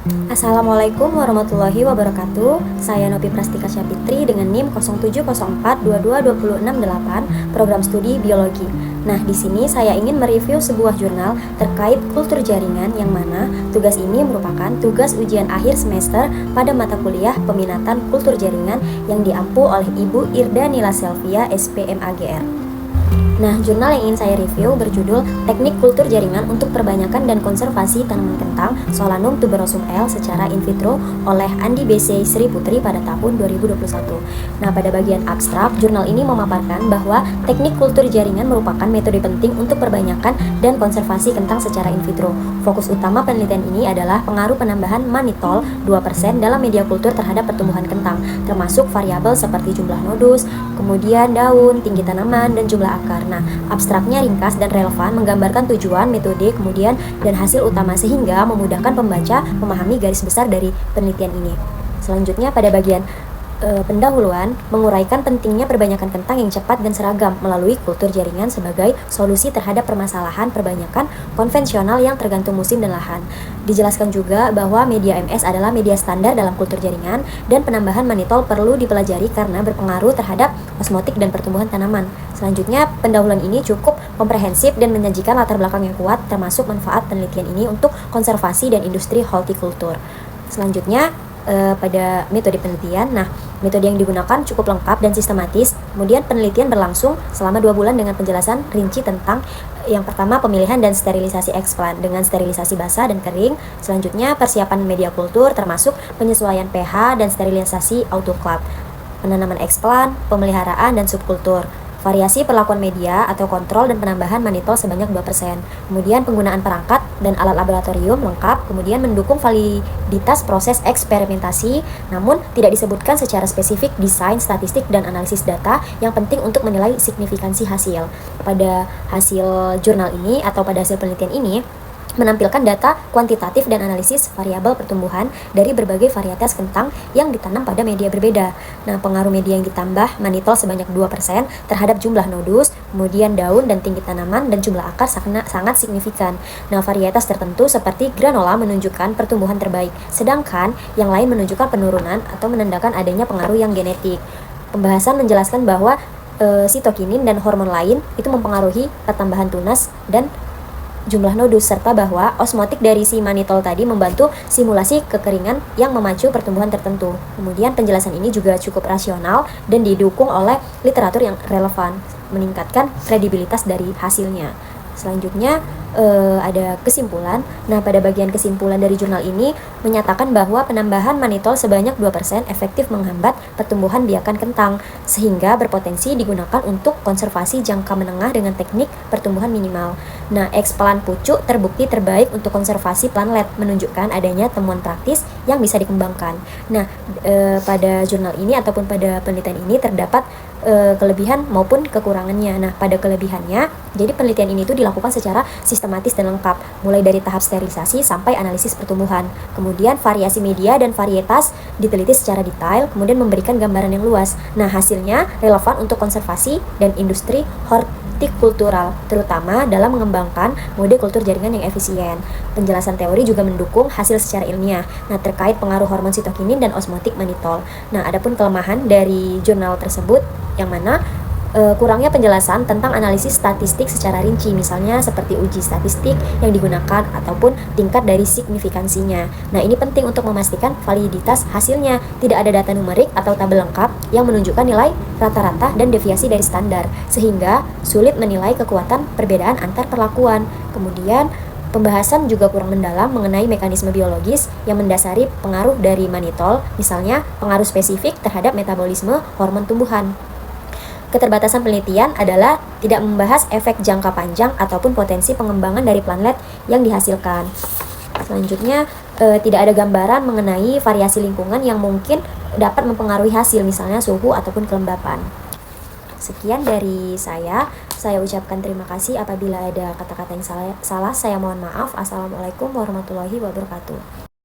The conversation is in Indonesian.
Assalamualaikum warahmatullahi wabarakatuh. Saya Nopi Prastika Syafitri dengan NIM 0704222068, program studi biologi. Nah, di sini saya ingin mereview sebuah jurnal terkait kultur jaringan yang mana tugas ini merupakan tugas ujian akhir semester pada mata kuliah peminatan kultur jaringan yang diampu oleh Ibu Irda Nila Selvia, SPMAGR. Nah, jurnal yang ingin saya review berjudul Teknik Kultur Jaringan untuk Perbanyakan dan Konservasi Tanaman Kentang Solanum tuberosum L secara in vitro oleh Andi B.C. Sri Putri pada tahun 2021. Nah, pada bagian abstrak, jurnal ini memaparkan bahwa teknik kultur jaringan merupakan metode penting untuk perbanyakan dan konservasi kentang secara in vitro. Fokus utama penelitian ini adalah pengaruh penambahan manitol 2% dalam media kultur terhadap pertumbuhan kentang, termasuk variabel seperti jumlah nodus, kemudian daun, tinggi tanaman, dan jumlah akar. Nah, abstraknya ringkas dan relevan, menggambarkan tujuan, metode, kemudian dan hasil utama sehingga memudahkan pembaca memahami garis besar dari penelitian ini. Selanjutnya pada bagian pendahuluan menguraikan pentingnya perbanyakan kentang yang cepat dan seragam melalui kultur jaringan sebagai solusi terhadap permasalahan perbanyakan konvensional yang tergantung musim dan lahan. Dijelaskan juga bahwa media MS adalah media standar dalam kultur jaringan dan penambahan manitol perlu dipelajari karena berpengaruh terhadap osmotik dan pertumbuhan tanaman. Selanjutnya, pendahuluan ini cukup komprehensif dan menyajikan latar belakang yang kuat termasuk manfaat penelitian ini untuk konservasi dan industri hortikultur. Selanjutnya, pada metode penelitian. Nah, metode yang digunakan cukup lengkap dan sistematis. Kemudian penelitian berlangsung selama 2 bulan dengan penjelasan rinci tentang yang pertama pemilihan dan sterilisasi eksplan dengan sterilisasi basah dan kering. Selanjutnya persiapan media kultur termasuk penyesuaian pH dan sterilisasi autoclave, penanaman eksplan, pemeliharaan dan subkultur, variasi perlakuan media atau kontrol dan penambahan manitol sebanyak 2%. Kemudian penggunaan perangkat dan alat laboratorium lengkap, kemudian mendukung validitas proses eksperimentasi, namun tidak disebutkan secara spesifik desain, statistik, dan analisis data yang penting untuk menilai signifikansi hasil. Pada hasil jurnal ini atau pada hasil penelitian ini, menampilkan data kuantitatif dan analisis variabel pertumbuhan dari berbagai varietas kentang yang ditanam pada media berbeda. Nah, pengaruh media yang ditambah manitol sebanyak 2% terhadap jumlah nodus, kemudian daun dan tinggi tanaman, dan jumlah akar sangat signifikan. Nah, varietas tertentu seperti granola menunjukkan pertumbuhan terbaik, sedangkan yang lain menunjukkan penurunan atau menandakan adanya pengaruh yang genetik. Pembahasan menjelaskan bahwa sitokinin dan hormon lain itu mempengaruhi pertambahan tunas dan jumlah nodus, serta bahwa osmotik dari si manitol tadi membantu simulasi kekeringan yang memacu pertumbuhan tertentu. Kemudian penjelasan ini juga cukup rasional dan didukung oleh literatur yang relevan, meningkatkan kredibilitas dari hasilnya. Selanjutnya ada kesimpulan. Nah, pada bagian kesimpulan dari jurnal ini menyatakan bahwa penambahan manitol sebanyak 2% efektif menghambat pertumbuhan biakan kentang sehingga berpotensi digunakan untuk konservasi jangka menengah dengan teknik pertumbuhan minimal. Nah, eksplan pucuk terbukti terbaik untuk konservasi planlet, menunjukkan adanya temuan praktis yang bisa dikembangkan. Nah, pada jurnal ini ataupun pada penelitian ini terdapat kelebihan maupun kekurangannya. Nah, pada kelebihannya, jadi penelitian ini dilakukan secara sistematis dan lengkap, mulai dari tahap sterilisasi sampai analisis pertumbuhan. Kemudian variasi media dan varietas diteliti secara detail, kemudian memberikan gambaran yang luas. Nah, hasilnya relevan untuk konservasi dan industri hortikultural, terutama dalam mengembangkan mode kultur jaringan yang efisien. Penjelasan teori juga mendukung hasil secara ilmiah. Nah, terkait pengaruh hormon sitokinin dan osmotik manitol. Nah, adapun kelemahan dari jurnal tersebut yang mana kurangnya penjelasan tentang analisis statistik secara rinci, misalnya seperti uji statistik yang digunakan ataupun tingkat dari signifikansinya. Nah, ini penting untuk memastikan validitas hasilnya. Tidak ada data numerik atau tabel lengkap yang menunjukkan nilai rata-rata dan deviasi dari standar, sehingga sulit menilai kekuatan perbedaan antar perlakuan. Kemudian pembahasan juga kurang mendalam mengenai mekanisme biologis yang mendasari pengaruh dari manitol, misalnya pengaruh spesifik terhadap metabolisme hormon tumbuhan. Keterbatasan penelitian adalah tidak membahas efek jangka panjang ataupun potensi pengembangan dari planlet yang dihasilkan. Selanjutnya, tidak ada gambaran mengenai variasi lingkungan yang mungkin dapat mempengaruhi hasil, misalnya suhu ataupun kelembapan. Sekian dari saya ucapkan terima kasih. Apabila ada kata-kata yang salah, saya mohon maaf. Assalamualaikum warahmatullahi wabarakatuh.